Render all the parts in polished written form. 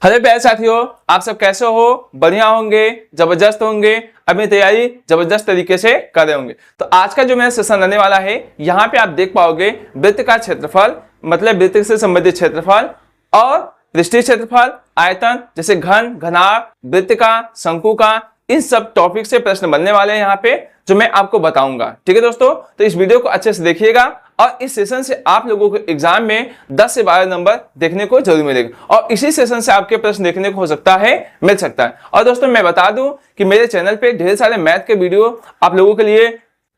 Hello प्यारे साथियों, आप सब कैसे हो? बढ़िया होंगे, जबरदस्त होंगे, अपनी तैयारी जबरदस्त तरीके से कर रहे होंगे। तो आज का जो मेरा सेशन रहने वाला है, यहाँ पे आप देख पाओगे वृत्त का क्षेत्रफल, मतलब वृत्त से संबंधित क्षेत्रफल और पृष्ठीय क्षेत्रफल, आयतन जैसे घन, घनाभ, वृत्त का, शंकु का, इन सब टॉपिक से प्रश्न बनने वाले हैं यहाँ पे, जो मैं आपको बताऊंगा। ठीक है दोस्तों, तो इस वीडियो को अच्छे से देखिएगा और इस सेशन से आप लोगों को एग्जाम में 10 से 12 नंबर देखने को जरूर मिलेगा और इसी सेशन से आपके प्रश्न देखने को हो सकता है, मिल सकता है। और दोस्तों मैं बता दूं कि मेरे चैनल पे ढेर सारे मैथ के वीडियो आप लोगों के लिए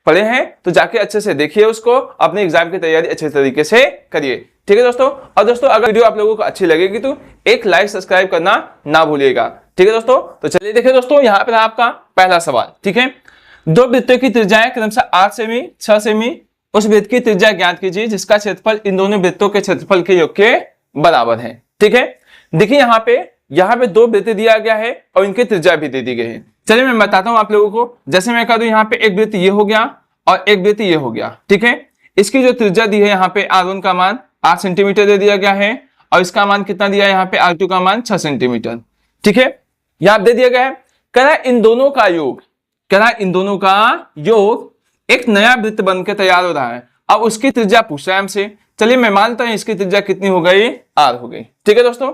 पड़े हैं, तो जाके अच्छे से देखिए उसको, अपने एग्जाम की तैयारी अच्छे तरीके से करिए। ठीक है दोस्तों, और दोस्तों अगर वीडियो आप लोगों को अच्छी लगेगी तो एक लाइक सब्सक्राइब करना ना भूलिएगा। ठीक है दोस्तों, तो चलिए देखिए दोस्तों, यहाँ पर आपका पहला सवाल। ठीक है, दो वृत्तों की त्रिज्याएं क्रमशः 8 सेमी, 6 सेमी, उस वृत्त की त्रिज्या ज्ञात कीजिए जिसका क्षेत्रफल इन दोनों वृत्तों के क्षेत्रफल के योग के बराबर है। ठीक है, देखिए यहाँ पे दो वृत्त दिया गया है और इनकी त्रिज्या भी दे दी गई है। चलिए मैं बताता हूं आप लोगों को। जैसे मैं कह दूं, यहाँ पे एक वृत्त ये हो गया और एक वृत्त ये हो गया। ठीक है, इसकी जो त्रिज्या दी है यहाँ पे R1 का मान 8 सेंटीमीटर दे दिया गया है और इसका मान कितना दिया है यहाँ पे R2 का मान 6 सेंटीमीटर। ठीक है, यहाँ दे दिया गया है, कह इन दोनों का योग एक नया वृत्त बनकर तैयार हो रहा है। अब उसकी त्रिज्या पूछ रहा है हमसे। चलिए मैं मानता हूं इसकी त्रिज्या कितनी हो गई, R हो गई। ठीक है दोस्तों,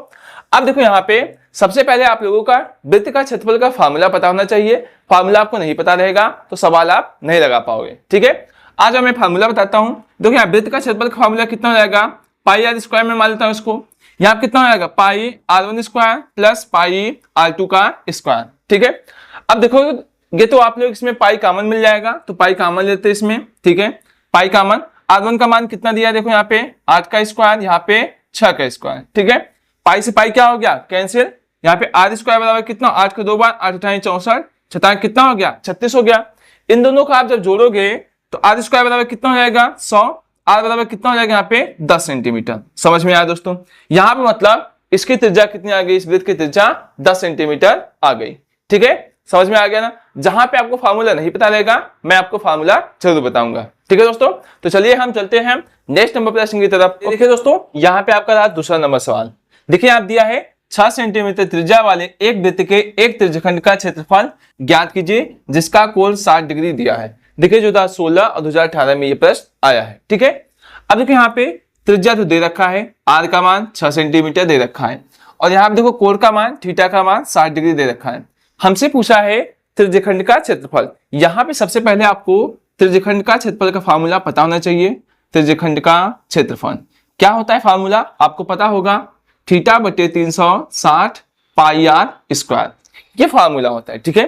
अब देखो यहाँ पे सबसे पहले आप लोगों का वृत्त का क्षेत्रफल का फार्मूला पता होना चाहिए। फार्मूला आपको नहीं पता रहेगा तो सवाल आप नहीं लगा पाओगे। ठीक है, आज मैं फार्मूला बताता हूं। देखो यहाँ वृत्त का क्षेत्रफल का फार्मूला कितना हो जाएगा, पाई आर स्क्वायर में मान लेता हूं इसको। यहाँ कितना हो जाएगा, पाई R1 square plus pi R2 का स्क्वायर। ठीक है, अब देखो ये तो आप लोग इसमें पाई कॉमन मिल जाएगा, तो पाई कॉमन लेते हैं इसमें। ठीक है, पाई कॉमन, R1 का मान कितना दिया है, देखो यहाँ पे 8 का स्क्वायर, यहाँ पे 6 का स्क्वायर। ठीक है, पाई से पाई क्या हो गया, कैंसिल। यहाँ पे R स्क्वायर बराबर कितना, 8 को 2 बार, 8 8 64, 6 कितना हो गया, 36 हो गया। इन दोनों को आप जब जोड़ोगे तो R स्क्वायर बराबर कितना हो जाएगा, 100, R बराबर कितना हो जाएगा यहाँ पे 10 सेंटीमीटर। समझ में आया दोस्तों, यहाँ पे मतलब इसकी त्रिज्या कितनी आ गई, इस वृत्त की त्रिज्या 10 सेंटीमीटर आ गई। ठीक है, समझ में आ गया ना। जहां पे आपको फार्मूला नहीं पता रहेगा मैं आपको फार्मूला जरूर बताऊंगा। ठीक है दोस्तों, तो चलिए हम चलते हैं नेक्स्ट नंबर प्रश्न की तरफ। देखिए दोस्तों, यहाँ पे आपका रहा दूसरा नंबर सवाल। देखिए आप दिया है 6 सेंटीमीटर त्रिज्या वाले एक वृत्त के एक त्रिज्यखंड का क्षेत्रफल ज्ञात कीजिए जिसका कोण 60 डिग्री दिया है। देखिए 2016 और 2018 में ये प्रश्न आया है। ठीक है, अब देखिए यहाँ पे त्रिज्या तो दे रखा है, R का मान 6 सेंटीमीटर दे रखा है और यहाँ पे देखो कोण का मान, थीटा का मान 60 डिग्री दे रखा है। हमसे पूछा है त्रिज्यखंड का क्षेत्रफल। यहाँ पे सबसे पहले आपको त्रिज्यखंड का क्षेत्रफल का फार्मूला पता होना चाहिए। त्रिज्यखंड का क्षेत्रफल क्या होता है, फार्मूला आपको पता होगा, थीटा बटे 360 पाई आर स्क्वायर, ये फार्मूला होता है। ठीक है,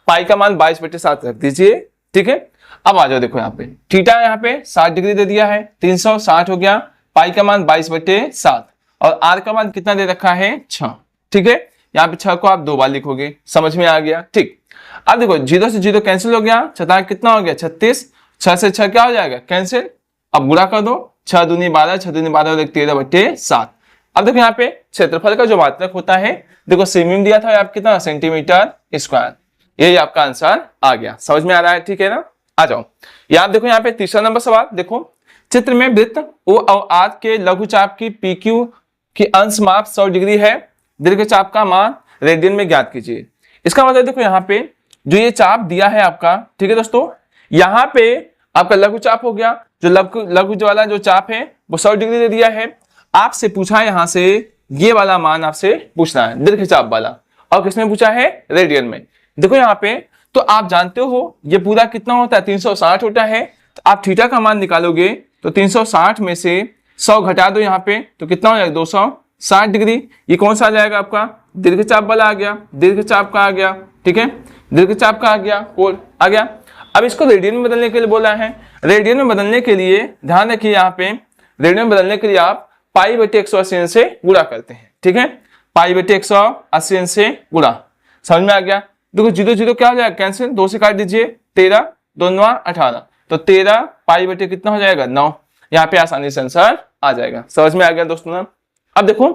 पाई का मान 22/7 रख दीजिए। ठीक है, अब आ जाओ, देखो यहाँ पे थीटा यहाँ पे 60 डिग्री दे दिया है, 360 हो गया, पाई का मान 22/7 और आर का मान कितना दे रखा है, 6। ठीक है, यहाँ पे 6 को आप 2 बार लिखोगे। समझ में आ गया। ठीक, अब देखो 0 से 0 कैंसिल हो गया, 6 कितना हो गया, 36, 6 से 6 क्या हो जाएगा, कैंसिल। अब गुणा कर दो, 6 दूनी 12, 6 दूनी 12 13/7। अब देखो यहाँ पे क्षेत्रफल का जो मात्रक होता है, देखो सेमी में दिया था आप कितना, सेंटीमीटर स्क्वायर, यही आपका आंसर आ गया। समझ में आ रहा है, ठीक है ना। आ जाओ, यहाँ देखो यहाँ पे तीसरा नंबर सवाल। देखो चित्र में वृत्त O और R के लघुचाप की PQ की अंश माप 100 डिग्री है, दीर्घ चाप का मान रेडियन में ज्ञात कीजिए। इसका मतलब देखो यहाँ पे जो ये चाप दिया है आपका, ठीक है दोस्तों, यहाँ पे आपका लघु चाप हो गया, जो लघु वाला जो चाप है वो 100 डिग्री दे दिया है। आपसे पूछा है यहाँ से ये वाला मान आपसे पूछना है, दीर्घ चाप वाला, और किसमें पूछा है, रेडियन में। देखो यहाँ पे तो आप जानते हो ये पूरा कितना होता है, 360 होता है। तो आप थीटा का मान निकालोगे तो 360 में से 100 घटा दो यहाँ पे तो कितना हो जाएगा, 260 डिग्री। ये कौन सा आ जाएगा आपका, दीर्घ चाप वाला आ गया, दीर्घ चाप का आ गया। ठीक है, दीर्घ चाप का आ गया, कोण आ गया। अब इसको रेडियन में बदलने के लिए बोला है। रेडियन में बदलने के लिए ध्यान रखिए, यहाँ पे रेडियन में बदलने के लिए आप पाई बटे 180 से गुणा करते हैं। ठीक है, पाई बटे 180 से गुणा। समझ में आ गया। देखो 0 0 क्या हो जाएगा, कैंसिल, 2 से काट दीजिए, 13 2 9 18, तो 13 पाई बटे कितना हो जाएगा, 9। यहाँ पे आसानी से आंसर आ जाएगा। समझ में आ गया दोस्तों ना। अब देखो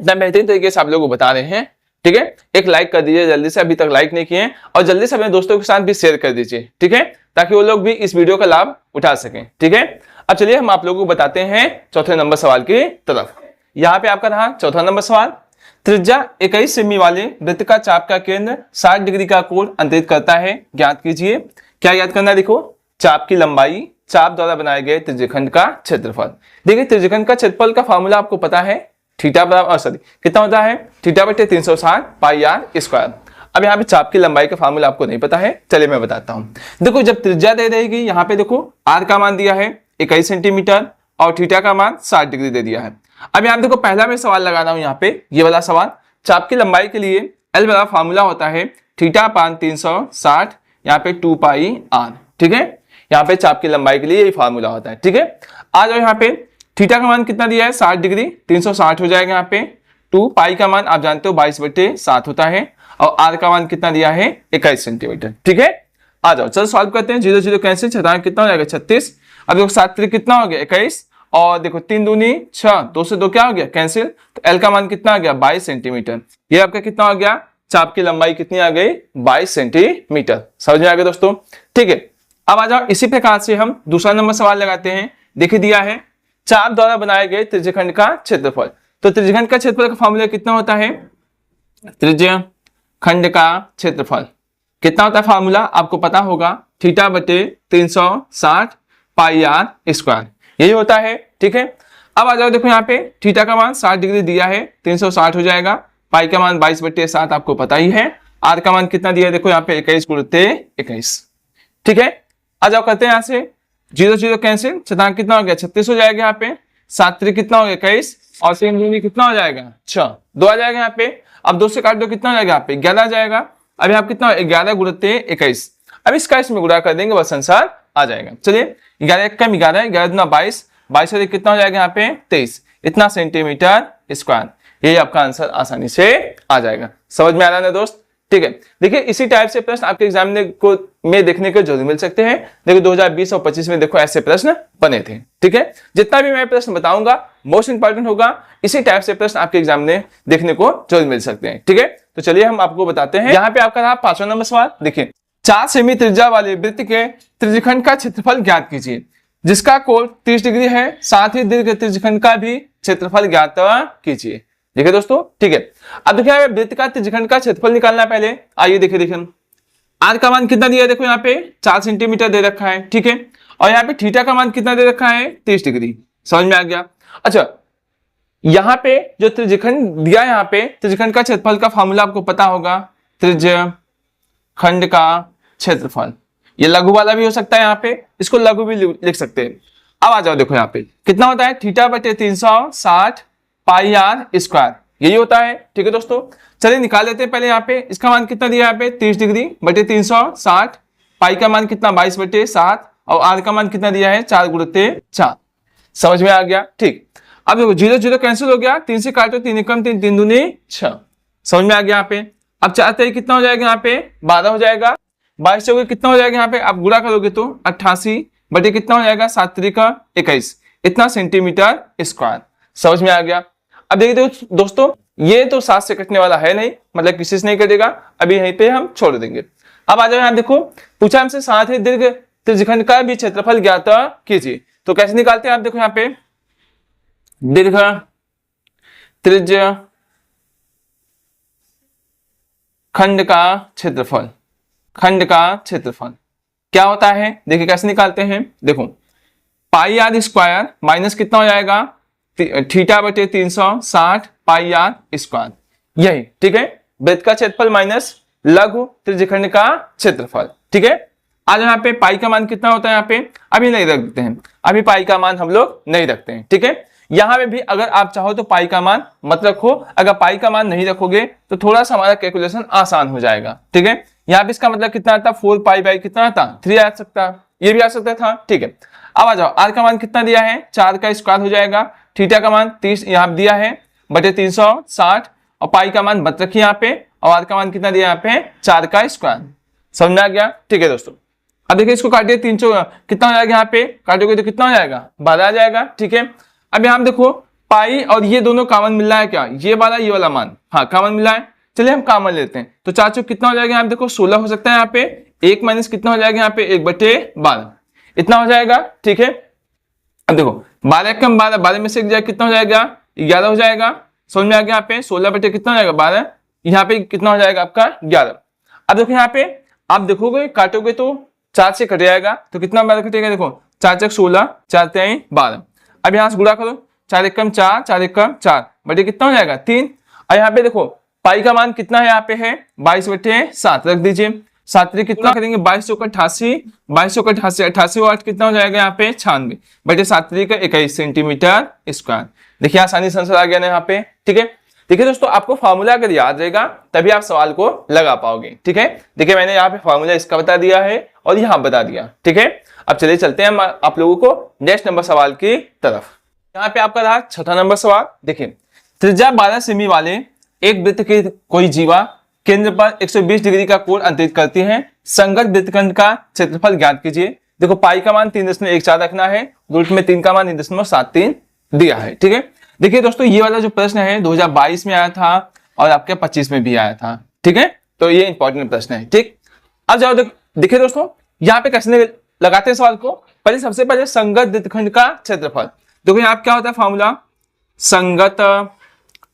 इतना बेहतरीन तरीके से आप लोगों को बता रहे हैं। ठीक है, एक लाइक कर दीजिए जल्दी से, अभी तक लाइक नहीं किए, और जल्दी से अपने दोस्तों के साथ भी शेयर कर दीजिए। ठीक है, ताकि वो लोग भी इस वीडियो का लाभ उठा सकें। ठीक है, अब चलिए हम आप लोगों को बताते हैं चौथे नंबर सवाल की तरफ। यहाँ पे आपका रहा चौथा नंबर सवाल। त्रिज्या 21 सेमी वाले वृत्त का चाप का केंद्र 60 डिग्री का कोण अंतरित करता है, ज्ञात कीजिए। क्या याद करना है? देखो, चाप की लंबाई, चाप द्वारा बनाए गए त्रिज्यखंड का क्षेत्रफल। देखिए त्रिज्यखंड का क्षेत्रफल का फॉर्मूला आपको पता है, थीटा बराबर कितना होता है, थीटा बटे 360 पाई आर स्क्वायर। अब यहाँ पे चाप की लंबाई का फार्मूला आपको नहीं पता है, चलिए मैं बताता हूँ। देखो जब त्रिज्या दे देगी, यहाँ पे देखो आर का मान दिया है 21 सेंटीमीटर और थीटा का मान 60 डिग्री दे दिया है। अब यहाँ देखो पहला मैं सवाल लगा रहा हूँ, यहाँ पे ये वाला सवाल, चाप की लंबाई के लिए एल बराबर फार्मूला होता है थीटा पान 360, यहाँ पे 2 पाई आर। ठीक है, यहाँ पे चाप की लंबाई के लिए यही फार्मूला होता है। ठीक है, आ जाओ यहाँ पे थीटा का मान कितना दिया है 60 डिग्री, 360 हो जाएगा। यहाँ पे 2 पाई का मान आप जानते हो 22/7 होता है और आर का मान कितना दिया है 21 सेंटीमीटर। ठीक है, आ जाओ चलो सॉल्व करते हैं। 0 0 कैंसिल, कितना हो जाएगा 36। अब देखो 7 3 कितना हो गया 21 और देखो 3 दूनी 6, 2 से 2 क्या हो गया कैंसिल, तो एल का मान कितना आ गया 22 सेंटीमीटर। ये आपका कितना हो गया, चाप की लंबाई कितनी आ गई 22 सेंटीमीटर। समझ में आ गया दोस्तों। ठीक है, अब आ जाओ इसी प्रकार से हम दूसरा नंबर सवाल लगाते हैं। देखिए दिया है चाप द्वारा बनाए गए त्रिज्यखंड का क्षेत्रफल। तो त्रिज्यखंड का क्षेत्रफल का फॉर्मूला कितना होता है, त्रिज्यखंड का क्षेत्रफल कितना होता है, फार्मूला आपको पता होगा थीटा बटे 360 पाई आर स्क्वायर, यही होता है। ठीक है, अब आ जाओ देखो यहाँ पे थीटा का मान 60 डिग्री दिया है, 360 हो जाएगा, पाई का मान 22/7 आपको पता ही है, आर का मान कितना दिया है देखो यहाँ पे 21 गुणित 21। ठीक है, आ जाओ करते हैं यहाँ से 0 0 कैंसिल, शतांक कितना हो गया 36 हो जाएगा। यहाँ पे 7 3 कितना हो गया 21 और 3 दूनी कितना हो जाएगा 6, 2 आ जाएगा यहाँ पे। अब 2 से काट दो कितना हो जाएगा यहाँ पे 11 आ जाएगा। अब यहाँ कितना 11 गुणित 21, अब इसका इसमें गुणा कर देंगे बस आंसर आ जाएगा। चलिए 11 कम 11 है, 11 दूना 22, 22 से कितना हो जाएगा यहाँ पे 23, इतना सेंटीमीटर स्क्वायर। यही आपका आंसर आसानी से आ जाएगा। समझ में आ रहा है दोस्त। ठीक है, देखिए इसी टाइप से प्रश्न आपके एग्जाम में देखने को जरूर मिल सकते हैं। देखो 2020 और 25 में देखो ऐसे प्रश्न बने थे। ठीक है, जितना भी मैं प्रश्न बताऊंगा मोस्ट इंपॉर्टेंट होगा, इसी टाइप से प्रश्न आपके एग्जाम में देखने को जरूर मिल सकते हैं। ठीक है, तो चलिए हम आपको बताते हैं। यहाँ पे आपका रहा 5वां नंबर सवाल। देखिए 4 सेमी त्रिज्या वाले वृत्त के त्रिज्यखंड का क्षेत्रफल ज्ञात कीजिए, जिसका कोण 30 डिग्री है, साथ ही दीर्घ त्रिज्यखंड का भी क्षेत्रफल ज्ञात कीजिए। देखिए दोस्तों, ठीक है, अब देखिए वृत्त का त्रिज्यखंड का क्षेत्रफल निकालना है पहले। आइए देखिए आर का मान कितना दिया है देखो यहाँ पे 4 सेंटीमीटर दे रखा है। ठीक है, और यहाँ पे थीटा का मान कितना दे रखा है 30 डिग्री। समझ में आ गया। अच्छा, यहाँ पे जो त्रिज्यखंड दिया है, यहाँ पे त्रिज्यखंड का क्षेत्रफल का फॉर्मूला आपको पता होगा, त्रिज्यखंड का क्षेत्रफल। ये लघु वाला भी हो सकता है, यहाँ पे इसको लघु भी लिख सकते हैं। अब आ जाओ देखो यहाँ पे कितना होता है थीटा बटे 360 पाई आर स्क्वायर, यही होता है। ठीक है दोस्तों, चलिए निकाल लेते हैं पहले। यहाँ पे इसका मान कितना दिया है यहाँ पे 30 डिग्री बटे 360, पाई का मान कितना 22/7 और आर का मान कितना दिया है 4 गुणित 4। समझ में आ गया। ठीक, अब देखो 0 0 कैंसिल हो गया, 3 से काटो 3 एकम 3, 3 दूनी 6। समझ में आ गया। यहाँ पे अब 4 3 कितना हो जाएगा यहाँ पे 12 हो जाएगा, 22 से कितना हो जाएगा यहाँ पे आप गुणा करोगे तो 88 बटे कितना हो जाएगा 7 3 का 21, इतना सेंटीमीटर स्क्वायर। समझ में आ गया। अब देखिए दोस्तों, ये तो 7 से कटने वाला है नहीं, मतलब किसी से नहीं कटेगा, अभी यहीं पे हम छोड़ देंगे। अब आ जाओ यहाँ देखो पूछा हमसे साथ ही दीर्घ त्रिज्यखंड का भी क्षेत्रफल ज्ञात कीजिए। तो कैसे निकालते हैं आप देखो यहाँ पे दीर्घ त्रिज्यखंड का क्षेत्रफल, खंड का क्षेत्रफल क्या होता है देखिए कैसे निकालते हैं। देखो पाई आर स्क्वायर माइनस कितना हो जाएगा थीटा बटे 360 पाई आर स्क्वायर, यही। ठीक है, वृत्त का क्षेत्रफल माइनस लघु त्रिज्यखंड का क्षेत्रफल। ठीक है, आज यहाँ पे पाई का मान कितना होता है, यहाँ पे अभी नहीं रख देते हैं, अभी पाई का मान हम लोग नहीं रखते हैं। ठीक है, यहाँ पे भी अगर आप चाहो तो पाई का मान मत रखो, अगर पाई का मान नहीं रखोगे तो थोड़ा सा हमारा कैलकुलेशन आसान हो जाएगा। ठीक है, यहाँ पे इसका मतलब कितना आता 4 पाई बाई कितना आता 3 आ सकता, ये भी आ सकता था। ठीक है, अब आ जाओ आर का मान कितना दिया है 4 का स्क्वायर हो जाएगा, थीटा का मान 30 यहाँ दिया है बटे 360 और पाई का मान मत रखिए यहाँ पे, और आर का मान कितना दिया यहाँ पे 4 का स्क्वायर। समझ में आ गया। ठीक है दोस्तों, अब देखिए इसको काटिए 3 कितना हो जाएगा, यहाँ पे काटोगे तो कितना हो जाएगा 12 आ जाएगा। ठीक है, अब यहाँ देखो पाई और ये दोनों कॉमन मिल रहा है क्या, ये वाला मान, हाँ कॉमन मिला है। चलिए हम कॉमन लेते हैं, तो 4 कितना हो जाएगा यहाँ देखो 16 हो सकता है, यहाँ पे 1 माइनस कितना हो जाएगा यहाँ पे 1/12 इतना हो जाएगा। ठीक है, अब देखो 12 कम 12, 12 में से 1 जाएगा कितना हो जाएगा 11 हो जाएगा, समझ में आ गया। यहाँ पे 16 बटे कितना हो जाएगा 12, यहाँ पे कितना हो जाएगा आपका 11। अब देखो यहाँ पे आप देखोगे काटोगे तो 4 से कट जाएगा, तो कितना 12 कटेगा, देखो 4 चक 16, 4 3 12। अब यहाँ से गुणा करो, 4 एकम 4, 4 एकम 4 बटे कितना हो जाएगा 3। और यहाँ पे देखो पाई का मान कितना है, यहाँ पे है 22 बटे 7 रख दीजिए। 7 कितना करेंगे 22 चौका 88, 22 चौका 88, 88 और 8 कितना हो जाएगा यहाँ पे 96 बटे 7 का 21 सेंटीमीटर स्क्वायर। देखिए आसानी से आंसर आ गया ना यहाँ पे। ठीक है, देखिए दोस्तों आपको फार्मूला अगर याद रहेगा तभी आप सवाल को लगा पाओगे। ठीक है, देखिए मैंने यहाँ पे फार्मूला इसका बता दिया है और यहाँ बता दिया। ठीक है, अब चलिए चलते हैं हम आप लोगों को नेक्स्ट नंबर सवाल की तरफ। यहाँ पे आपका रहा छठा नंबर सवाल। देखिए त्रिज्या 12 सेमी वाले एक वृत्त की कोई जीवा केंद्र पर 120 डिग्री का कोण अंतरित करती है, संगत वृत्तखंड का क्षेत्रफल ज्ञात कीजिए। देखो पाई का मान 3.14 रखना है, रूट में 3 का मान 3.73 दिया है। ठीक है, देखिए दोस्तों ये वाला जो प्रश्न है 2022 में आया था और आपके 25 में भी आया था। ठीक है, तो ये इंपॉर्टेंट प्रश्न है। ठीक, अब जाओ देखिए दोस्तों यहाँ पे कैसे लगाते हैं सवाल को। पहले सबसे पहले संगत वृत्तखंड का क्षेत्रफल। देखो यहाँ क्या होता है फॉर्मूला, संगत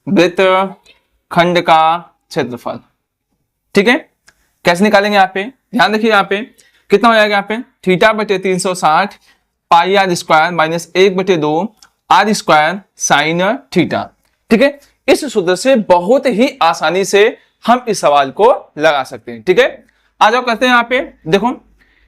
वृत्तखंड का क्षेत्रफल। ठीक है, कैसे निकालेंगे यहाँ पे, ध्यान देखिए यहाँ पे कितना हो जाएगा, यहाँ पे थीटा बटे 360 pi r square minus 1/2 r square sine theta. ठीक है, इस सूत्र से बहुत ही आसानी से हम इस सवाल को लगा सकते हैं। ठीक है, आ जाओ करते हैं यहाँ पे। देखो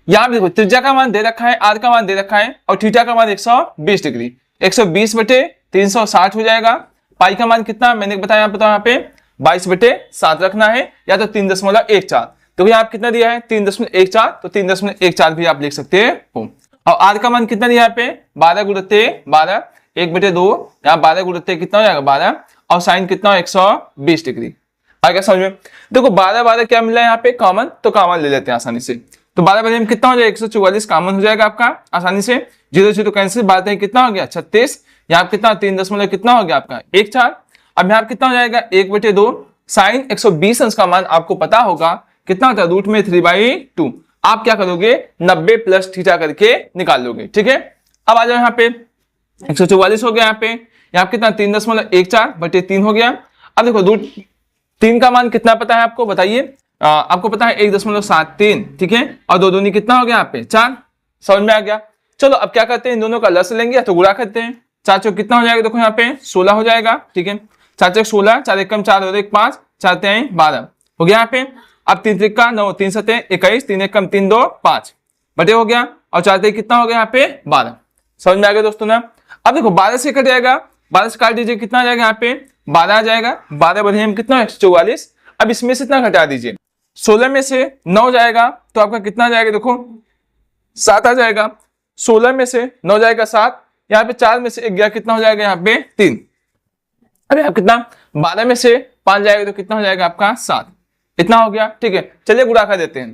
यहाँ पे देखो त्रिज्या का मान दे रखा है, आर का मान दे रखा है और थीटा का मान 120 डिग्री, 120 बटे 360 हो जाएगा। पाई का मान कितना मैंने बताया यहाँ पे 22 बटे 7 रखना है या तो 3.14। तो यहाँ कितना दिया है 3.14, तो 3.14 भी आप लिख सकते हो। और आर का मान कितना दिया यहाँ पे 12 गुणित 12, 1/2, यहाँ 12 गुणित कितना हो जाएगा 12 और साइन कितना 120 डिग्री। आ गया समझ में। देखो 12 क्या मिला है यहाँ पे कॉमन, तो कॉमन ले लेते हैं आसानी से। तो 12 बजे में कितना हो जाएगा 144 कॉमन हो जाएगा आपका आसानी से। 0 0 कैंसिल, 12 कितना हो गया 36, यहाँ कितना 3 कितना हो गया आपका 1/4। अब यहाँ कितना हो जाएगा 1/2 साइन 120 अंश का मान आपको पता होगा कितना होता है रूट में 3/2। आप क्या करोगे 90 प्लस थीटा करके निकाल लोगे। ठीक है, अब आ जाओ यहाँ पे 144 हो गया, यहाँ कितना 3.14 बटे 3 हो गया। अब देखो रूट 3 का मान कितना पता है आपको बताइए, आपको पता है 1.73। ठीक है, और 2 दूनी कितना हो गया यहाँ पे 4, समझ में आ गया। चलो अब क्या करते हैं इन दोनों का लस लेंगे या तो गुणा करते हैं। 4 चौक कितना हो जाएगा, देखो यहाँ पे 16 हो जाएगा। ठीक है, 4 चौक 16, 4 एकम 4 और 1 5, 4 3 12 हो गया यहाँ पे। अब 3 3 का 9, 3 7 21, 3 एकम 3 2 5 बटे हो गया और 4 3 कितना हो गया यहाँ पे 12। समझ में आ गया दोस्तों ना। अब देखो 12 से कट जाएगा, 12 से काट दीजिए कितना आ जाएगा यहाँ पे 12 आ जाएगा। 12 बटे हम कितना 144। अब इसमें से इतना घटा दीजिए, 16 में से 9 जाएगा तो आपका कितना आ जाएगा, देखो 7 आ जाएगा। 16 में से 9 जाएगा 7, यहाँ पे 4 में से 1 गया कितना हो जाएगा यहाँ पे 3। अब यहाँ कितना 12 में से 5 जाएगा तो कितना हो जाएगा आपका 7, इतना हो गया। ठीक है, चलिए गुणा कर देते हैं,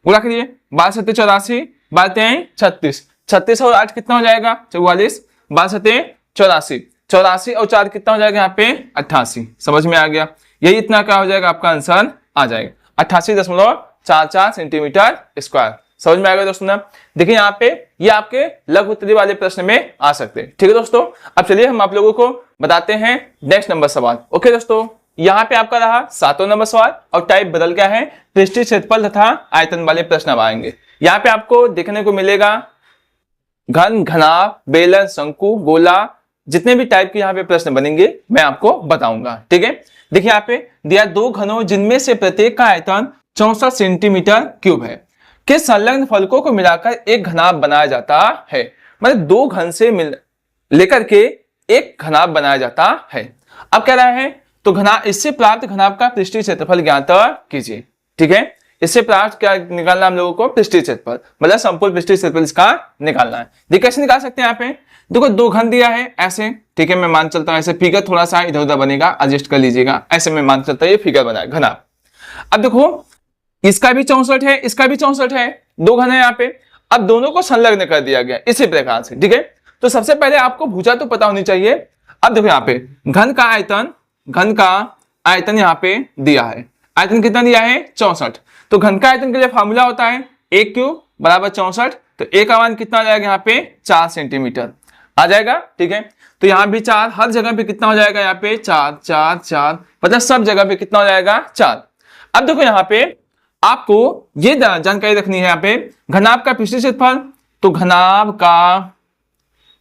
गुणा करिए 12 7 84, 12 36, 36 और 8 कितना हो जाएगा 44, 12 7 84, 84 और 4 कितना हो जाएगा यहाँ पे 88। समझ में आ गया, यही इतना क्या हो जाएगा आपका आंसर आ जाएगा 88.44 सेंटीमीटर स्क्वायर। समझ में आ गया दोस्तों ना। देखिए यहाँ पे ये आपके लघु उत्तरी वाले प्रश्न में आ सकते हैं। ठीक है दोस्तों, अब चलिए हम आप लोगों को बताते हैं नेक्स्ट नंबर सवाल। ओके दोस्तों, यहाँ पे आपका रहा 7वां नंबर सवाल और टाइप बदल गया है, पृष्ठीय क्षेत्रफल तथा आयतन वाले प्रश्न अब आएंगे। यहाँ पे आपको देखने को मिलेगा घन, घनाभ, बेलन, शंकु, गोला, जितने भी टाइप के यहाँ पे प्रश्न बनेंगे मैं आपको बताऊंगा। ठीक है, देखिए यहाँ पे दिया 2 घनों जिनमें से प्रत्येक का आयतन 64 सेंटीमीटर क्यूब है के संलग्न फलकों को मिलाकर एक घनाभ बनाया जाता है। मतलब 2 घन से लेकर के एक घनाभ बनाया जाता है। अब कह रहा है तो इससे प्राप्त घनाभ का पृष्ठीय क्षेत्रफल ज्ञात कीजिए। ठीक है, इससे प्राप्त क्या निकालना हम लोगों को पृष्ठीय क्षेत्रफल, मतलब संपूर्ण पृष्ठीय क्षेत्रफल इसका निकालना है। देखिए कैसे निकाल सकते हैं यहाँ पे, देखो 2 घन दिया है ऐसे। ठीक है, मैं मान चलता हूं ऐसे, फिगर थोड़ा सा इधर उधर बनेगा, एडजस्ट कर लीजिएगा। ऐसे मैं मान चलता हूं ये फिगर बना है घनाभ। अब देखो इसका भी 64 है, इसका भी 64 है, 2 घन है यहाँ पे। अब दोनों को संलग्न कर दिया गया इसी प्रकार से। ठीक है, तो सबसे पहले आपको भुजा तो पता होनी चाहिए। अब देखो यहाँ पे घन का आयतन यहाँ पे दिया है, आयतन कितना दिया है 64। तो घन का आयतन के लिए फॉर्मूला होता है a क्यूब बराबर 64, तो a का मान कितना आ जाएगा यहाँ पे 4 सेंटीमीटर आ जाएगा। ठीक है, तो यहाँ भी 4, हर जगह पे कितना हो जाएगा यहाँ पे 4 4 4, मतलब सब जगह पे कितना हो जाएगा 4। अब देखो यहाँ पे आपको ये जानकारी रखनी है यहाँ पे घनाभ का पृष्ठीय क्षेत्रफल, तो घनाभ का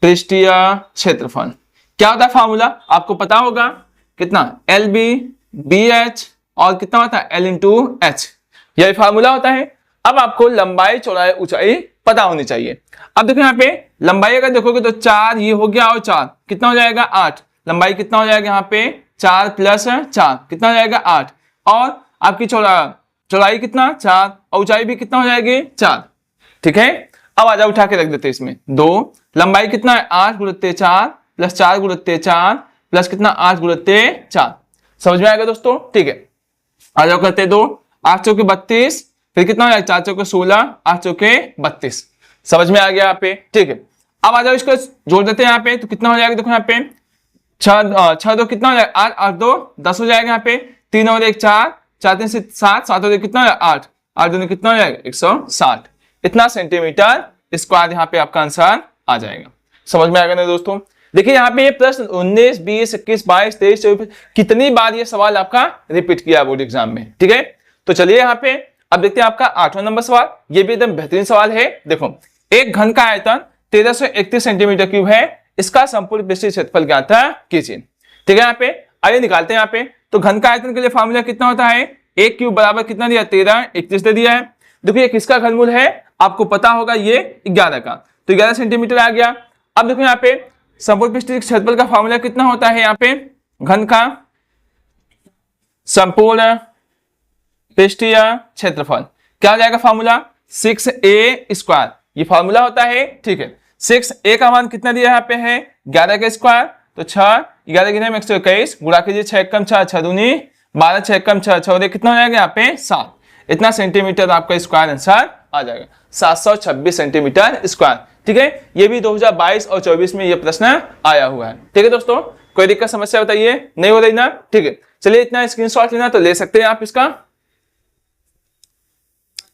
पृष्ठीय क्षेत्रफल क्या होता है फॉर्मूला आपको पता होगा, कितना LB/BH और कितना होता है L/H, यही फॉर्मूला होता है। अब आपको लंबाई चौड़ाई ऊंचाई पता होनी चाहिए। अब देखो यहाँ पे लंबाई अगर देखोगे तो 4 ये हो गया और 4 कितना हो जाएगा 8, लंबाई कितना हो जाएगा यहाँ पे 4 + 4 कितना हो जाएगा 8, और आपकी चौड़ाई कितना 4 और ऊंचाई भी कितना हो जाएगी 4। ठीक है, अब आजा उठा के रख देते इसमें 2, लंबाई कितना है 8 × 4 + 4 × 4 प्लस कितना 8 × 4, समझ में आएगा दोस्तों। ठीक है, आ जाओ करते 2, 8 चौके 32, फिर कितना हो जाएगा 4 चौके 16, 8 चौके 32, समझ में आ गया यहाँ पे। ठीक है, अब आ जाओ इसको जोड़ देते हैं यहाँ पे, तो कितना हो जाएगा देखो यहाँ पे 6 2 कितना हो जाएगा 8 8 2 10 हो जाएगा यहाँ पे, 3 और 1 4, 4 3 से 7, 7 और 1 कितना हो जाएगा 8, 8 2 कितना हो जाएगा 160, इतना सेंटीमीटर स्क्वायर यहाँ पे आपका आंसर आ जाएगा। समझ में आएगा ना दोस्तों। देखिए यहाँ पे ये प्रश्न 19 20 21 22 23 24 कितनी बार ये सवाल आपका रिपीट किया बोर्ड एग्जाम में। ठीक है, तो चलिए यहाँ पे अब देखते हैं आपका 8वां नंबर सवाल। ये भी एकदम बेहतरीन सवाल है। देखो, एक घन का आयतन 1331 सेंटीमीटर क्यूब है, इसका संपूर्ण पृष्ठीय क्षेत्रफल ज्ञात कीजिए। ठीक है, यहाँ पे आइए निकालते हैं। यहाँ पे तो घन का आयतन के लिए फॉर्मूला कितना होता है, एक क्यूब बराबर कितना दिया 13 31 दे दिया है। देखो ये किसका घनमूल है आपको पता होगा, ये 11 का, तो 11 सेंटीमीटर आ गया। अब देखो यहाँ पे संपूर्ण पृष्ठीय क्षेत्रफल का फॉर्मूला कितना होता है, यहाँ पे घन का संपूर्ण पृष्ठीय क्षेत्रफल क्या हो जाएगा फॉर्मूला 6a², ये फॉर्मूला होता है। ठीक है, 6a का मान कितना दिया यहाँ पे है 11 का स्क्वायर, तो 6 11 × 121 गुणा कीजिए 6 × 6 6 दूनी 12 6 × 6 6 कितना हो जाएगा यहाँ पे 7, इतना सेंटीमीटर आपका स्क्वायर आंसर आ जाएगा 726 सेंटीमीटर स्क्वायर। ठीक है, ये भी 2022 और 24 में ये प्रश्न आया हुआ है। ठीक है दोस्तों, कोई दिक्कत समस्या बताइए, नहीं हो रही ना। ठीक है, चलिए इतना स्क्रीनशॉट लेना तो ले सकते हैं आप, इसका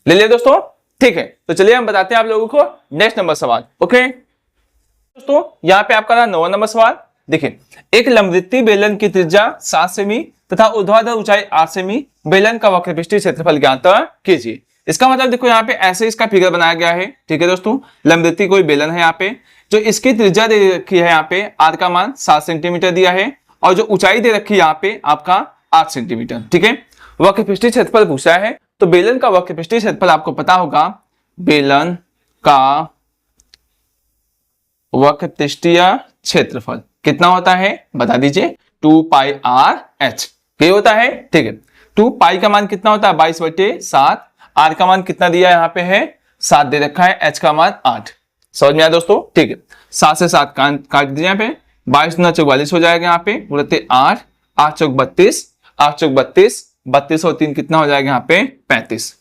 ले लिया दोस्तों। ठीक है, तो चलिए हम बताते हैं आप लोगों को नेक्स्ट नंबर सवाल। ओके दोस्तों, यहाँ पे आपका 9वां नंबर सवाल। देखिए, एक लंबवृत्तीय बेलन की त्रिज्या 7 सेमी तथा ऊर्ध्वाधर ऊंचाई 8 सेमी, बेलन का वक्रपृष्ठीय क्षेत्रफल ज्ञात कीजिए। इसका मतलब देखो यहाँ पे ऐसे इसका फिगर बनाया गया है। ठीक है दोस्तों, लंबवृत्तीय कोई बेलन है यहाँ पे, जो इसकी त्रिज्या दे रखी है यहाँ पे आर का मान 7 सेंटीमीटर दिया है, और जो ऊंचाई दे रखी है यहाँ पे आपका 8 सेंटीमीटर। ठीक है, वक्रपृष्ठीय क्षेत्रफल पूछा है, तो बेलन का वक्रपृष्ठीय क्षेत्रफल आपको पता होगा, बेलन का वक्रपृष्ठीय क्षेत्रफल कितना होता है बता दीजिए 2πr/h, ये होता है। ठीक है, 2π का मान कितना होता है 22/7, r का मान कितना दिया यहाँ पे है 7 दे रखा है, h का मान 8। समझ में आया दोस्तों। ठीक है, 7 से 7 काट दीजिए यहाँ पे, 22 × 44 हो जाएगा यहाँ पे, बोलते 8 8 चौक 32, 8 चौक 32, 32 और 3 कितना हो जाएगा यहाँ पे 35।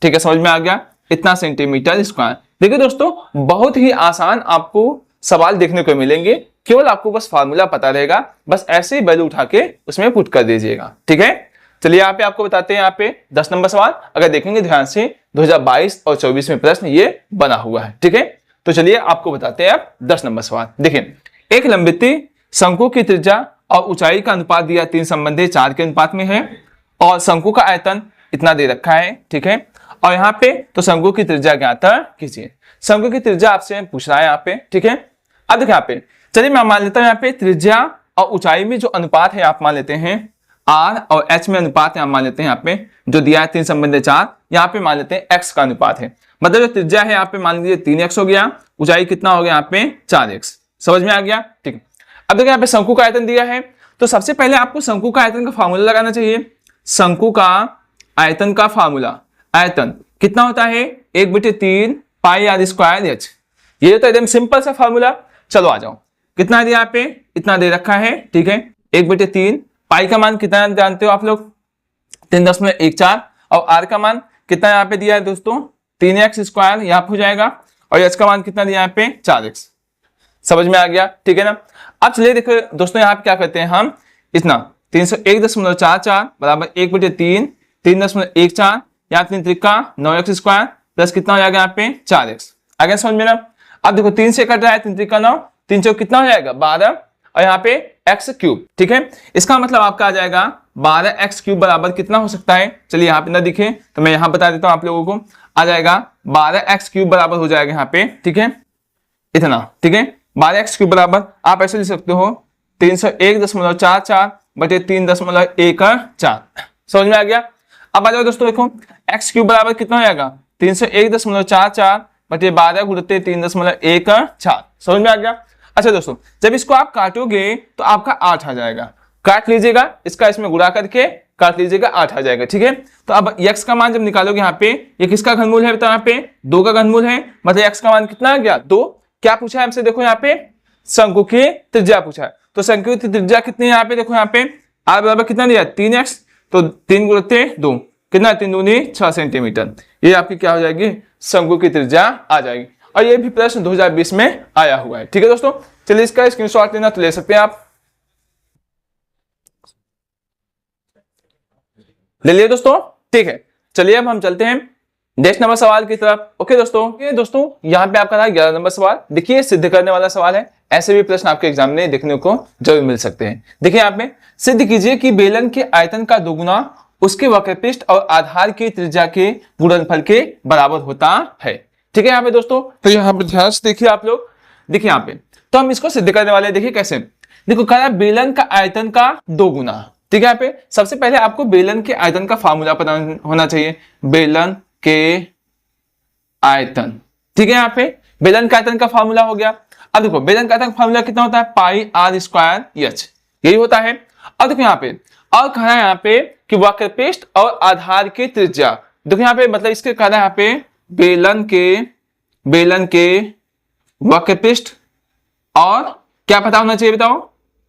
ठीक है, समझ में आ गया, इतना सेंटीमीटर स्क्वायर। देखिए दोस्तों, बहुत ही आसान आपको सवाल देखने को मिलेंगे, केवल आपको बस फार्मूला पता रहेगा, बस ऐसे ही वैल्यू उठा के उसमें पुट कर दीजिएगा। ठीक है, चलिए यहाँ पे आपको बताते हैं, यहाँ पे 10 नंबर सवाल अगर देखेंगे ध्यान से 2022 और 24 में प्रश्न ये बना हुआ है। ठीक है, तो चलिए आपको बताते हैं आप 10 नंबर सवाल। देखिए, एक लंबवृत्तीय शंकु की त्रिज्या और ऊंचाई का अनुपात दिया 3 संबंधी 4 के अनुपात में है, और शंकु का आयतन इतना दे रखा है। ठीक है, और यहाँ पे तो शंकु की त्रिज्या ज्ञात कीजिए। शंकु की त्रिज्या आपसे पूछ रहा है यहाँ पे। ठीक है, अब देखिए यहाँ पे, चलिए मैं मान लेता हूँ यहाँ पे त्रिज्या और ऊंचाई में जो अनुपात है आप मान लेते हैं r और h में अनुपात है, आप मान लेते हैं यहाँ पे जो दिया है 3 संबंधी 4, यहाँ पे मान लेते हैं x का अनुपात है, मतलब जो त्रिज्या है यहाँ पे मान लीजिए 3x हो गया, ऊंचाई कितना हो गया यहाँ पे 4x। समझ में आ गया। ठीक है, अब देखिए यहाँ पे शंकु का आयतन दिया है, तो सबसे पहले आपको शंकु का आयतन का फार्मूला लगाना चाहिए। शंकु का आयतन का फार्मूला, आयतन कितना होता है 1/3 πr²h, ये तो एकदम सिंपल सा फार्मूला। चलो आ जाओ, कितना दिया यहाँ पे इतना दे रखा है। ठीक है, 1/3, पाई का मान कितना जानते हो आप लोग 3.14, और आर का मान कितना यहाँ पे दिया है दोस्तों 3x² यहाँ पे हो जाएगा, और एच का मान कितना दिया यहाँ पे 4x। समझ में आ गया। ठीक है ना। अब चलिए देखो दोस्तों, यहाँ पे क्या करते हैं हम, इतना 301.44 बराबर 1/3 3.14, यहाँ 3 त्रिका 9x² प्लस कितना हो जाएगा यहाँ पे 4x। आगे समझ में ना। अब देखो 3 से कट रहा है, 3 त्रिका 9, 3 चौक कितना हो जाएगा 12, और यहाँ पे एक्स क्यूब। ठीक है, इसका मतलब आपका आ जाएगा 12x क्यूब बराबर कितना हो सकता है। चलिए यहाँ पे ना दिखे तो मैं यहाँ बता देता हूँ आप लोगों को, आ जाएगा 12x क्यूब बराबर हो जाएगा यहाँ पे, ठीक है, इतना। ठीक है, 12x क्यूब बराबर आप ऐसे लिख सकते हो 301.44 बटे 3.14। समझ में आ गया। अब आ जाओ दोस्तों, देखो x क्यूब बराबर कितना हो जाएगा 301.44 बटे 12 गुणित 3.14। समझ में आ गया। अच्छा दोस्तों, जब इसको आप काटोगे तो आपका 8 आ जाएगा। काट लीजिएगा, इसका इसमें गुणा करके काट लीजिएगा, 8 आ जाएगा। ठीक है, तो अब x का मान जब निकालोगे यहाँ पे, ये किसका घनमूल है बताओ, यहाँ पे 2 का घनमूल है, मतलब x का मान कितना आ गया 2। क्या पूछा है हमसे, देखो यहाँ पे शंकु की त्रिज्या पूछा है, तो शंकु की त्रिज्या कितनी है यहाँ पे, देखो यहाँ पे r बराबर कितना दिया 3x, तो 3 गुणित 2 कितना, 3 दूनी 6 सेंटीमीटर। ये आपकी क्या हो जाएगी, शंकु की त्रिज्या आ जाएगी। और ये भी प्रश्न 2020 में आया हुआ है। ठीक है दोस्तों, चलिए इसका स्क्रीनशॉट लेना तो ले सकते हैं आप, ले लिए दोस्तों। ठीक है, चलिए अब हम चलते हैं नेक्स्ट नंबर सवाल की तरफ। ओके दोस्तों, ये दोस्तों यहाँ पे आपका था 11 नंबर सवाल। देखिए सिद्ध करने वाला सवाल है, ऐसे भी प्रश्न आपके एग्जाम में देखने को जरूर मिल सकते हैं। देखिए यहाँ पे, सिद्ध कीजिए कि बेलन के आयतन का दोगुना उसके वक्रपृष्ठ और आधार की त्रिज्या के गुणनफल के बराबर होता है। ठीक है यहाँ पे दोस्तों, तो यहाँ पे ध्यान से देखिए आप लोग, देखिए यहाँ पे तो हम इसको सिद्ध करने वाले हैं। देखिए कैसे, देखो कह रहा है बेलन का आयतन का दोगुना। ठीक है, यहाँ पे सबसे पहले आपको बेलन के आयतन का फार्मूला पता होना चाहिए, बेलन के आयतन। ठीक है, यहाँ पे बेलन के आयतन का फार्मूला हो गया। अब देखो बेलन का आयतन का फार्मूला कितना होता है, पाई आर स्क्वायर एच, यही होता है। अब देखो यहाँ पे और कह रहा है यहाँ पे कि वक्रपृष्ठ और आधार की त्रिज्या, देखो यहाँ पे मतलब इसके कह रहा है यहाँ पे बेलन के वक्रपृष्ठ और क्या पता होना चाहिए बताओ,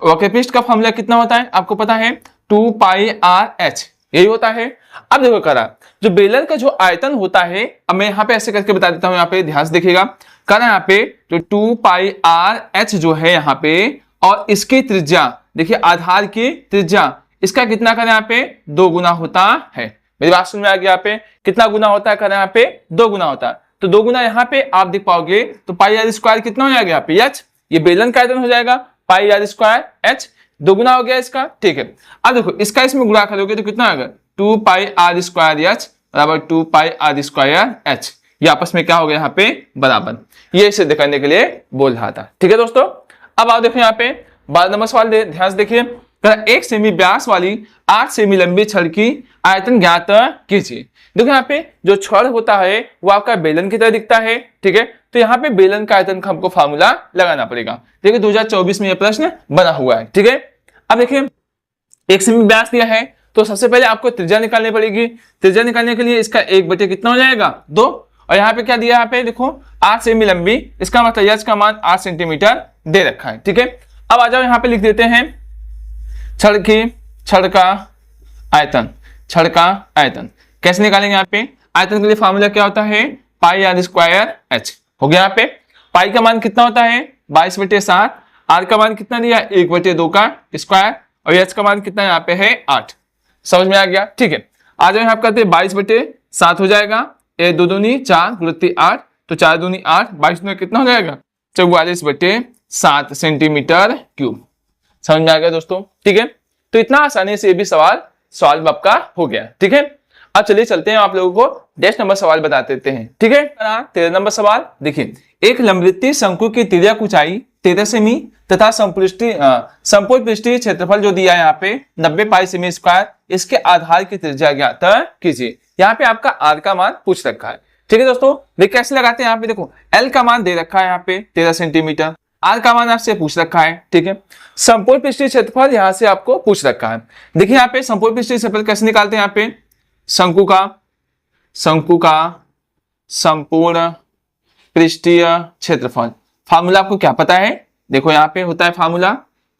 वक्रपृष्ठ का फार्मूला कितना होता है आपको पता है, 2 पाई आर एच, यही होता है। अब देखो कह रहा जो बेलन का जो आयतन होता है, अब मैं यहाँ पे ऐसे करके बता देता हूँ, यहाँ पे ध्यान से देखिएगा, कह रहा है यहाँ पे जो 2 पाई आर एच जो है यहाँ पे, और इसकी त्रिज्या देखिए आधार की त्रिज्या, इसका कितना करें यहाँ पे 2 गुना होता है। मेरी बात सुन में आ गया, यहाँ पे कितना गुना होता है, करें यहाँ पे 2 गुना होता है, तो 2 गुना यहाँ पे आप देख पाओगे तो पाई आर स्क्वायर कितना हो जाएगा यहाँ पे एच, ये बेलन का आयतन हो जाएगा पाई आर स्क्वायर एच, 2 गुना हो गया इसका। ठीक है, अब देखो इसका इसमें गुणा करोगे तो कितना आएगा, 2 पाई आर स्क्वायर एच बराबर 2 पाई आर स्क्वायर एच, ये आपस में क्या हो गया यहाँ पे बराबर, ये सिद्ध करने के लिए बोल रहा था। ठीक है दोस्तों, अब आप देखो यहाँ पे 12 नंबर सवाल ध्यान से देखिए, 1 सेमी व्यास वाली 8 सेमी लंबी छड़ की आयतन ज्ञात कीजिए। देखो यहाँ पे जो छड़ होता है वो आपका बेलन की तरह दिखता है। ठीक है, तो यहाँ पे बेलन का आयतन का हमको फार्मूला लगाना पड़ेगा। देखिए 2024 में यह प्रश्न बना हुआ है। ठीक है, अब देखिए 1 सेमी व्यास दिया है, तो सबसे पहले आपको त्रिज्या निकालनी पड़ेगी। त्रिज्या निकालने के लिए इसका 1 बटे कितना हो जाएगा 2, और यहाँ पे क्या दिया, यहाँ पे देखो 8 सेमी लंबी, इसका मतलब एच का मान 8 सेंटीमीटर दे रखा है। ठीक है, अब आ जाओ यहाँ पे लिख देते हैं छड़ का आयतन कैसे निकालेंगे। यहाँ पे आयतन के लिए फार्मूला क्या होता है, पाई आर स्क्वायर एच हो गया। यहाँ पे पाई का मान कितना होता है 22/7, आर का मान कितना दिया 1/2 का स्क्वायर, और एच का मान कितना यहाँ पे है 8। समझ में आ गया। ठीक है, आ जाओ यहाँ पे करते 22/7 हो जाएगा, 2 दूनी 4 गुणित 8, तो 4 दूनी 8, 22 में कितना हो जाएगा 44/7 सेंटीमीटर क्यूब। समझ में आ गया दोस्तों। ठीक है, तो इतना आसानी से ये भी सवाल सॉल्व आपका हो गया। ठीक है, अब चलिए चलते हैं आप लोगों को नेक्स्ट नंबर सवाल बता देते हैं। ठीक है, 13 नंबर सवाल देखिए, एक लंबवृत्तीय शंकु की तिर्यक ऊंचाई 13 सेमी तथा संपूर्ण पृष्ठीय क्षेत्रफल जो दिया है यहाँ पे 90 पाई सेमी स्क्वायर, इसके आधार की त्रिज्या ज्ञात कीजिए। यहाँ पे आपका आर का मान पूछ रखा है। ठीक है दोस्तों, देख कैसे लगाते हैं, यहाँ पे देखो एल का मान दे रखा है यहाँ पे 13 सेंटीमीटर, आर का मान आपसे पूछ रखा है। ठीक है, संपूर्ण पृष्ठीय क्षेत्रफल यहाँ से आपको पूछ रखा है। देखिए यहाँ पे संपूर्ण पृष्ठीय क्षेत्रफल कैसे निकालते हैं, यहाँ पे शंकु का संपूर्ण पृष्ठीय क्षेत्रफल, फार्मूला आपको क्या पता है, देखो यहाँ पे होता है फार्मूला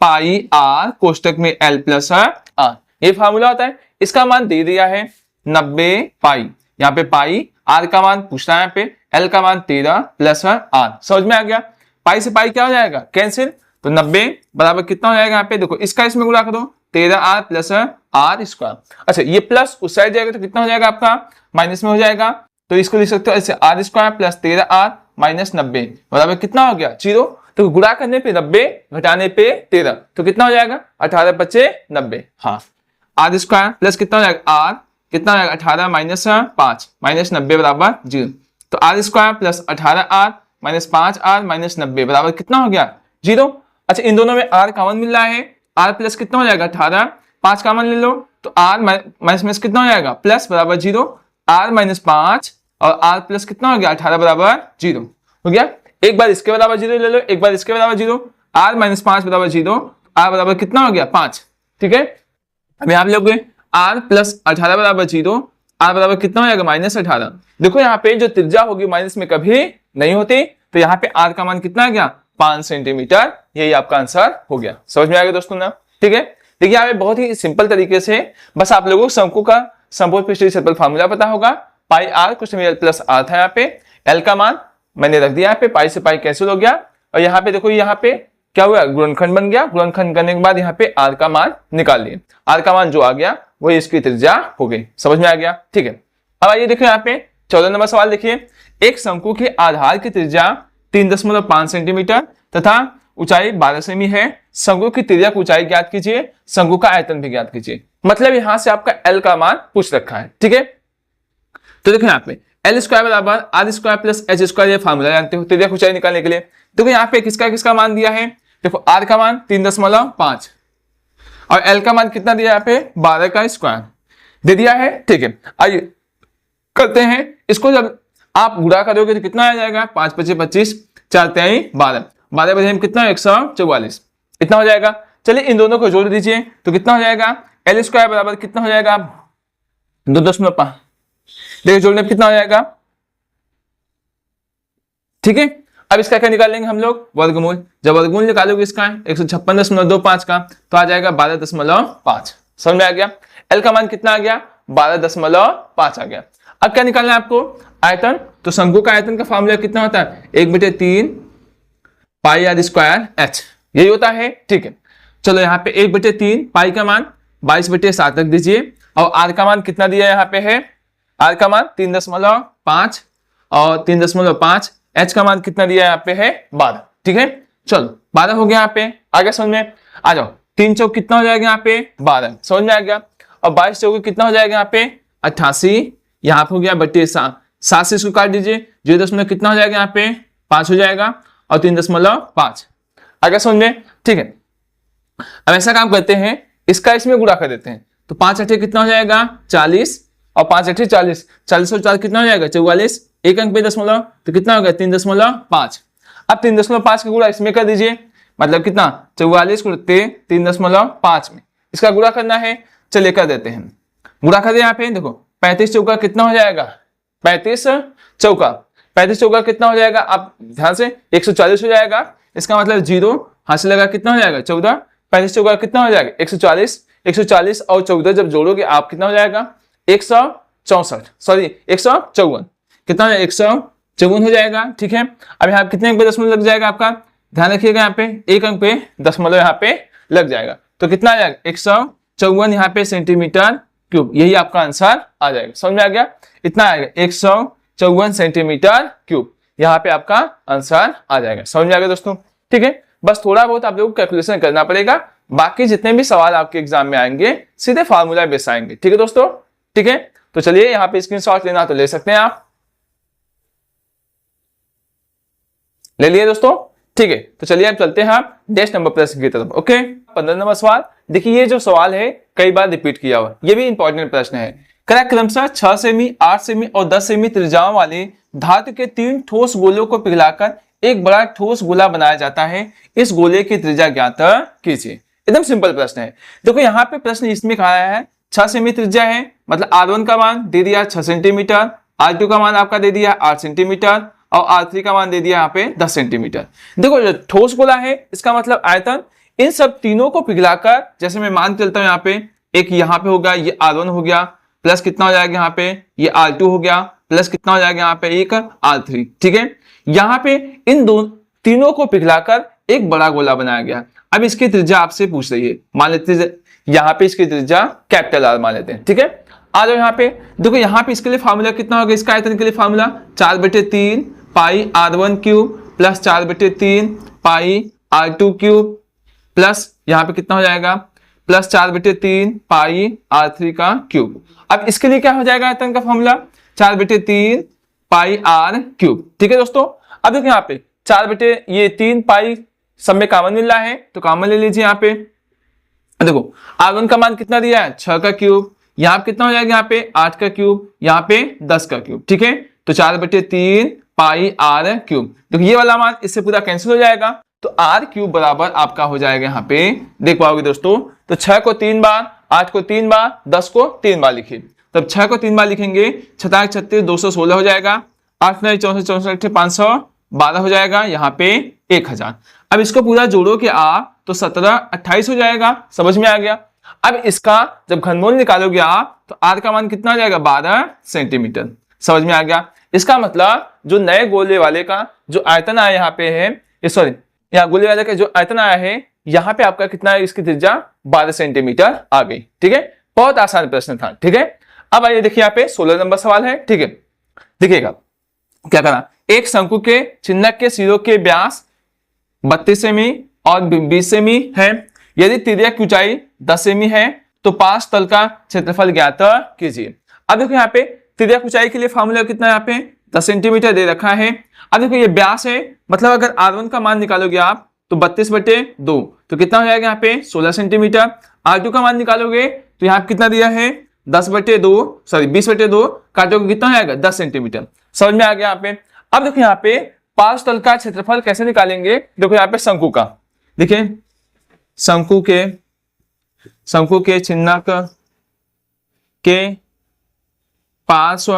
पाई आर कोष्टक में एल प्लस आर, ये फार्मूला होता है। इसका मान दे दिया है 90 पाई, यहाँ पे पाई, आर का मान पूछ रहा है यहाँ पे, एल का मान 13 प्लस आर। समझ में आ गया, पाई से पाई क्या हो जाएगा कैंसिल, तो 90 बराबर कितना हो जाएगा, यहाँ पे देखो इसका इसमें गुणा करो 13r प्लस आर स्क्वायर। अच्छा ये प्लस उस साइड जाएगा तो कितना हो जाएगा आपका माइनस में हो जाएगा, तो इसको लिख सकते हो ऐसे are square plus 13r minus 90 बराबर कितना हो गया 0। तो गुणा करने पे 90, घटाने पे 13, तो कितना हो जाएगा 18 बचे 90। हाँ, आर स्क्वायर प्लस कितना हो जाएगा आर, कितना हो जाएगा 18 माइनस 5 माइनस 90 बराबर 0। तो r square plus 18 r minus 5 r minus 90 बराबर कितना हो गया 0। अच्छा, इन दोनों में आर कॉमन मिल रहा है, आर प्लस कितना हो जाएगा 18, 5 कॉमन ले लो तो आर माइनस माइनस कितना हो जाएगा प्लस बराबर 0, आर माइनस 5 और आर प्लस कितना हो गया 18 बराबर 0 हो गया। एक बार इसके बराबर 0 ले लो, एक बार इसके बराबर 0, आर माइनस 5 बराबर 0, आर बराबर कितना हो गया 5। ठीक है, अब यहाँ पे लोगे आर प्लस 18 बराबर 0, आर बराबर कितना हो जाएगा माइनस 18। देखो यहाँ पे जो त्रिज्या होगी माइनस में कभी नहीं होती, तो यहाँ पे आर का मान कितना आ गया 5 सेंटीमीटर। यही आपका आंसर हो गया। समझ में आ गया दोस्तों ना। ठीक है, देखिए यहाँ पे बहुत ही सिंपल तरीके से बस आप लोगों को शंकु का समकोण पृष्ठीय क्षेत्रफल फार्मूला पता होगा। पाई आर कुछ एल प्लस आर था, यहाँ पे एल का मान मैंने रख दिया, यहाँ पे पाई से पाई कैंसिल हो गया और यहाँ पे देखो यहाँ पे क्या हुआ गुणनखंड बन गया। गुणनखंड करने के बाद यहाँ पे आर का मान निकाल लिए, आर का मान जो आ गया वही इसकी त्रिज्या हो गई। समझ में आ गया। ठीक है, अब आइए देखो यहाँ पे 14 नंबर सवाल देखिए। एक शंकु के आधार की त्रिज्या 3.5 सेंटीमीटर तथा ऊंचाई 12 सेमी है। शंकु की तिर्यक ऊंचाई ज्ञात कीजिए, शंकु का आयतन भी ज्ञात कीजिए। मतलब यहां से आपका एल का मान पूछ रखा है। ठीक है, तो देखो यहाँ पे एल स्क्वायर बराबर r square plus H square, ये फार्मूला जानते हो तिर्यक ऊंचाई निकालने के लिए। देखो यहाँ पे किसका किसका मान दिया है, देखो आर का मान 3.5 और एल का मान कितना दिया यहाँ पे 12 का स्क्वायर दे दिया है। ठीक है, आइए करते हैं इसको। जब आप गुणा करोगे तो कितना आ जाएगा 5 × 25 4 × 12, 12 बजे हम कितना 144 इतना हो जाएगा। चलिए इन दोनों को जोड़ दीजिए तो कितना हो जाएगा एल स्क्वायर बराबर कितना हो जाएगा 2.5। देखिए जोड़ने पे कितना हो जाएगा। ठीक है, अब इसका क्या निकालेंगे हम लोग वर्गमूल। जब वर्गमूल निकालोगे इसका 156.25 का तो आ जाएगा 12.5। समझ में आ गया। एल का मान कितना आ गया 12.5 आ गया। अब क्या निकालना है आपको आयतन। तो शंकु का आयतन का फार्मूला कितना होता है 1/3 पाई आर स्क्वायर एच, यही होता है। ठीक है, चलो यहाँ पे 1/3 पाई का मान 22/7 रख दीजिए और आर का मान कितना दिया यहाँ पे है, आर का मान 3.5 और 3.5, एच का मान कितना दिया यहाँ पे है 12। ठीक है, चलो 12 हो गया यहाँ पे। आगे समझ में आ जाओ। 3 चौक कितना हो जाएगा यहाँ पे 12, समझ में आ गया। और 22 चौक कितना हो जाएगा यहाँ पे 88, यहाँ पे हो गया 7 से इसको काट दीजिए 0 कितना हो जाएगा यहाँ पे 5 हो जाएगा और 3.5 आगे समझ में। ठीक है, अब ऐसा काम करते हैं इसका इसमें गुणा कर देते हैं। तो 5 8 कितना हो जाएगा 40 और 5 8 40, 40 और 4 कितना हो जाएगा 44, एक अंक पे दशमलव तो कितना हो गया 3.5। अब 3.5 का गुणा इसमें कर दीजिए, मतलब कितना 44 गुणते 3.5 में इसका गुणा करना है। चलिए कर देते हैं, गुणा कर दे। यहाँ पे देखो 35 चौका कितना हो जाएगा 35 चौका कितना हो जाएगा, आप ध्यान से 140 हो जाएगा। इसका मतलब 0 हाथ से लगा कितना हो जाएगा 14, 35 चौका कितना हो जाएगा 140 और 14 जब जोड़ोगे आप कितना हो जाएगा 154 कितना हो जाएगा 154 हो जाएगा। ठीक है, अब यहाँ कितने अंक पे दशमलव लग जाएगा आपका, ध्यान रखिएगा यहाँ पे एक अंक पे दशमलव यहाँ पे लग जाएगा। तो कितना आ जाएगा 154 यहाँ पे सेंटीमीटर क्यूब, यही आपका आंसर आ जाएगा। समझ में आ गया, इतना आएगा 154 सेंटीमीटर क्यूब, यहाँ पे आपका आंसर आ जाएगा। समझ में आ गया दोस्तों। ठीक है, बस थोड़ा बहुत आप लोगों को कैलकुलेशन करना पड़ेगा, बाकी जितने भी सवाल आपके एग्जाम में आएंगे सीधे फार्मूला बेस आएंगे। ठीक है दोस्तों। ठीक है, तो चलिए यहाँ पे स्क्रीनशॉट लेना तो ले सकते हैं आप, ले लिए दोस्तों। ठीक है, तो चलिए अब चलते हैं आप नेक्स्ट नंबर प्रश्न की तरफ। ओके, 15 नंबर सवाल देखिए। ये जो सवाल है कई बार रिपीट किया हुआ, ये भी इंपॉर्टेंट प्रश्न है। क्रमशः 6 सेमी 8 सेमी और 10 सेमी त्रिज्याओं वाले धातु के 3 ठोस गोलों को पिघलाकर एक बड़ा ठोस गोला बनाया जाता है। इस गोले की त्रिज्या ज्ञात कीजिए। एकदम सिंपल प्रश्न है। देखो यहाँ पे प्रश्न इसमें कहा है 6 सेमी त्रिज्या है, मतलब R1 का मान दे दिया 6 सेंटीमीटर, R2 का मान आपका दे दिया 8 सेंटीमीटर और R3 का मान दे दिया यहाँ पे 10 सेंटीमीटर। देखो जो ठोस गोला है इसका मतलब आयतन, इन सब तीनों को पिघलाकर जैसे मैं मान चलता हूँ यहाँ पे, एक यहाँ पे होगा ये R1 हो गया, प्लस कितना हो जाएगा यहाँ पे ये R2 हो गया, प्लस कितना हो जाएगा यहाँ पे एक R3। ठीक है, यहाँ पे इन तीनों को पिघलाकर एक बड़ा गोला बनाया गया। अब इसकी त्रिज्या आपसे पूछ रही है, मान लेते यहाँ पे इसकी त्रिज्या कैपिटल R मान लेते हैं। ठीक है, आ जाओ यहाँ पे। देखो यहाँ पे इसके लिए फार्मूला कितना होगा, इसका आयतन के लिए फार्मूला 4/3 पाई R1 क्यूब प्लस 4/3 पाई R2 क्यूब प्लस यहाँ पे कितना हो जाएगा प्लस 4/3 पाई R3 का क्यूब। अब इसके लिए क्या हो जाएगा आयतन का फॉर्मूला 4/3 पाई R क्यूब। ठीक है दोस्तों, अब देखो यहाँ पे 4/3 पाई सब में कॉमन मिल रहा है तो कॉमन ले लीजिए। यहाँ पे देखो R1 का मान कितना दिया है 6 का क्यूब, यहाँ पे कितना हो जाएगा यहाँ पे 8 का क्यूब, यहाँ पे 10 का क्यूब। ठीक है, तो 4/3 पाई R क्यूब। देखो ये वाला मान इससे पूरा कैंसिल हो जाएगा तो R क्यूब बराबर आपका हो जाएगा यहाँ पे देख पाओगे दोस्तों, तो 6 को 3 बार, 8 को 3 बार, 10 को 3 बार लिखिए। तब 6 को 3 बार लिखेंगे 6 36 216 हो जाएगा, 8 9 64 64 512 हो जाएगा, यहाँ पे 1000। अब इसको पूरा जोड़ोगे आप तो 17 28 हो जाएगा। समझ में आ गया। अब इसका जब घनमूल निकालोगे आप तो R का मान कितना आ जाएगा 12 सेंटीमीटर। समझ में आ गया। इसका मतलब जो नए गोले वाले का जो आयतन आया यहाँ पे है, सॉरी यहाँ गोले वाले का जो आयतन आया है यहाँ पे आपका कितना है, इसकी त्रिज्या 12 सेंटीमीटर आ गई। ठीक है, बहुत आसान प्रश्न था। ठीक है, अब आइए देखिए यहाँ पे 16 नंबर सवाल है। ठीक है, देखिएगा क्या करना, एक शंकु के चिन्हक के सिरों के व्यास 32 सेमी और 20 सेमी है। यदि तिर्यक की ऊंचाई 10 सेमी है तो 5 तल का क्षेत्रफल ज्ञात कीजिए। अब देखो यहाँ पे तिर्यक ऊंचाई के लिए फॉर्मूला कितना है, यहाँ पे 10 सेंटीमीटर दे रखा है। अब देखो ये व्यास है, मतलब अगर R1 का मान निकालोगे आप तो 32/2 तो कितना हो जाएगा यहाँ पे 16 सेंटीमीटर। R2 का मान निकालोगे तो यहाँ पे कितना दिया है 20/2 काटोगे कितना हो जाएगा 10 सेंटीमीटर। समझ में आ गया यहाँ पे। अब देखो यहाँ पे 5 तल का क्षेत्रफल कैसे निकालेंगे, देखो यहाँ पे शंकु का, देखिए शंकु के चिन्हक के 5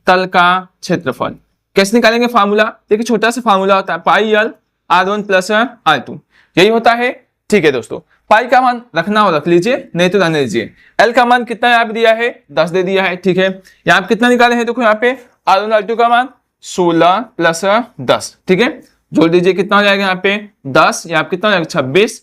तल का क्षेत्रफल कैसे निकालेंगे, फार्मूला देखिए छोटा सा फार्मूला होता है पाई L R1 प्लस R2, यही होता है। ठीक है दोस्तों, पाई का मान रखना हो रख लीजिए, नहीं तो रहने दीजिए। L का मान कितना यहाँ पे दिया है 10 दे दिया है। ठीक है, यहाँ पे कितना निकाले हैं, देखो यहाँ पे R1 R2 का मान 16 प्लस 10। ठीक है, जोड़ दीजिए कितना हो जाएगा यहाँ पे 10, यहाँ पे कितना हो जाएगा 26,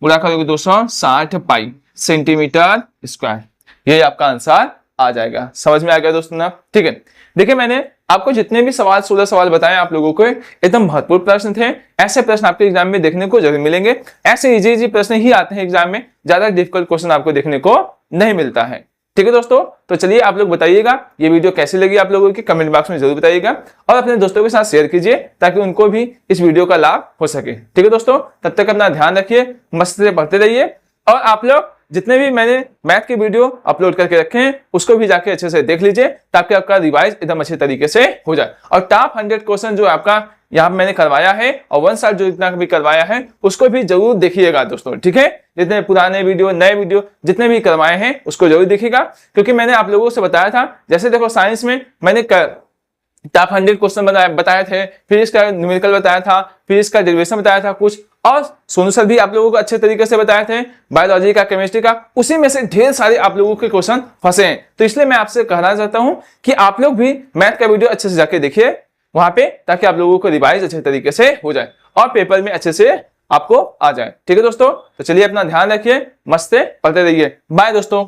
गुणा करोगे 260 पाई सेंटीमीटर स्क्वायर, यही आपका आंसर आ जाएगा। समझ में आ गया दोस्तों ना। ठीक है, देखिए मैंने आपको जितने भी सवाल 16 सवाल बताए आप लोगों को एकदम महत्वपूर्ण प्रश्न थे। ऐसे प्रश्न आपके एग्जाम में देखने को जरूर मिलेंगे। ऐसे इजी प्रश्न ही आते हैं एग्जाम में, ज्यादा डिफिकल्ट क्वेश्चन आपको देखने को नहीं मिलता है। ठीक है दोस्तों, तो चलिए आप लोग बताइएगा ये वीडियो कैसी लगी आप लोगों की, कमेंट बॉक्स में जरूर बताइएगा और अपने दोस्तों के साथ शेयर कीजिए ताकि उनको भी इस वीडियो का लाभ हो सके। ठीक है दोस्तों, तब तक अपना ध्यान रखिए, मस्त से पढ़ते रहिए और आप लोग जितने भी मैंने मैथ के वीडियो अपलोड करके रखे हैं उसको भी जाके अच्छे से देख लीजिए ताकि आपका रिवाइज एकदम अच्छे तरीके से हो जाए। और टॉप 100 क्वेश्चन जो आपका यहाँ मैंने करवाया है और 1 शॉट जो इतना भी करवाया है उसको भी जरूर देखिएगा दोस्तों। ठीक है, जितने पुराने वीडियो नए वीडियो जितने भी करवाए हैं उसको जरूर देखिएगा, क्योंकि मैंने आप लोगों से बताया था, जैसे देखो साइंस में मैंने टॉप 100 क्वेश्चन बताए थे, फिर इसका न्यूमेरिकल बताया था, फिर इसका डेरिवेशन बताया था कुछ, और सोनू सर भी आप लोगों को अच्छे तरीके से बताए थे, बायोलॉजी का, केमिस्ट्री का, उसी में से ढेर सारे आप लोगों के क्वेश्चन फंसे हैं। तो इसलिए मैं आपसे कहना चाहता हूं कि आप लोग भी मैथ का वीडियो अच्छे से जाके देखिए वहां पे, ताकि आप लोगों को रिवाइज अच्छे तरीके से हो जाए और पेपर में अच्छे से आपको आ जाए। ठीक है दोस्तों, तो चलिए अपना ध्यान रखिए, मस्त पढ़ते रहिए। बाय दोस्तों।